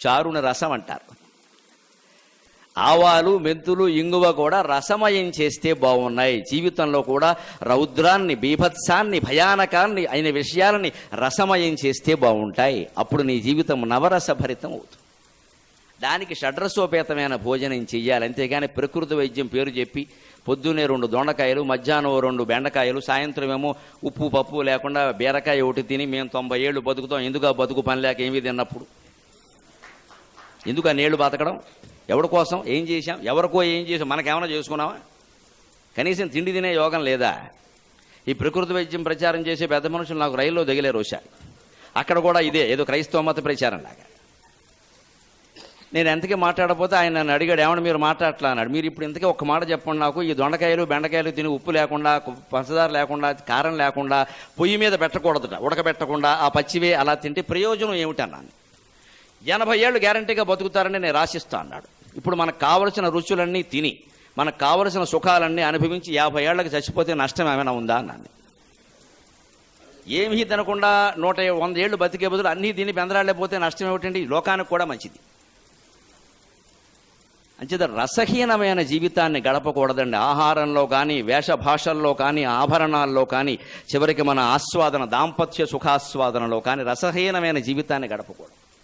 చారుని రసం అంటారు. ఆవాలు, మెంతులు, ఇంగువ కూడా రసమయం చేస్తే బాగున్నాయి. జీవితంలో కూడా రౌద్రాన్ని, బీభత్సాన్ని, భయానకాన్ని అయిన విషయాలని రసమయం చేస్తే బాగుంటాయి. అప్పుడు నీ జీవితం నవరసభరితం అవుతుంది. దానికి షడ్రసోపేతమైన భోజనం చెయ్యాలి. అంతేగాని ప్రకృతి వైద్యం పేరు చెప్పి పొద్దున్నే 2 దొండకాయలు, మధ్యాహ్నం 2 బెండకాయలు, సాయంత్రం ఏమో ఉప్పు పప్పు లేకుండా బీరకాయ ఒకటి తిని మేము 90 ఏళ్ళు బతుకుతాం. ఎందుకు ఆ బతుకు పని లేక ఏమీ తిన్నప్పుడు? ఎందుకు ఆ నీళ్లు బతకడం? ఎవరి కోసం ఏం చేశాం? ఎవరికో ఏం చేసాం? మనకేమైనా చేసుకున్నావా? కనీసం తిండి తినే యోగం లేదా? ఈ ప్రకృతి వైద్యం ప్రచారం చేసే పెద్ద మనుషులు నాకు రైల్లో దిగలేరు ఒకసారి. అక్కడ కూడా ఇదే ఏదో క్రైస్తవ మత ప్రచారం లాగా. నేను ఎంతకీ మాట్లాడకపోతే ఆయన నన్ను అడిగాడు, ఏమన్నా మీరు మాట్లాడట్లా అన్నాడు. మీరు ఇప్పుడు ఇంతకీ ఒక్క మాట చెప్పండి నాకు, ఈ దొండకాయలు బెండకాయలు తిని ఉప్పు లేకుండా, పంచదార లేకుండా, కారం లేకుండా, పొయ్యి మీద పెట్టకూడదుట, ఉడకబెట్టకుండా ఆ పచ్చివే అలా తింటే ప్రయోజనం ఏమిటన్నాను. 80 ఏళ్ళు గ్యారంటీగా బతుకుతారని నేను రాసిస్తా అన్నాడు. ఇప్పుడు మనకు కావలసిన రుచులన్నీ తిని, మనకు కావలసిన సుఖాలన్నీ అనుభవించి 50 ఏళ్ళకి చచ్చిపోతే నష్టం ఏమైనా ఉందా అన్నాను. ఏమీ తినకుండా 100 ఏళ్ళు బతికే బదులు అన్నీ తిని బెందరాళ్ళైపోతే నష్టం ఏమిటండి? లోకానికి కూడా మంచిది. అంచేత రసహీనమైన జీవితాన్ని గడపకూడదండి. ఆహారంలో కానీ, వేషభాషల్లో కానీ, ఆభరణాల్లో కానీ, చివరికి మన ఆస్వాదన, దాంపత్య సుఖాస్వాదనలో కానీ రసహీనమైన జీవితాన్ని గడపకూడదు.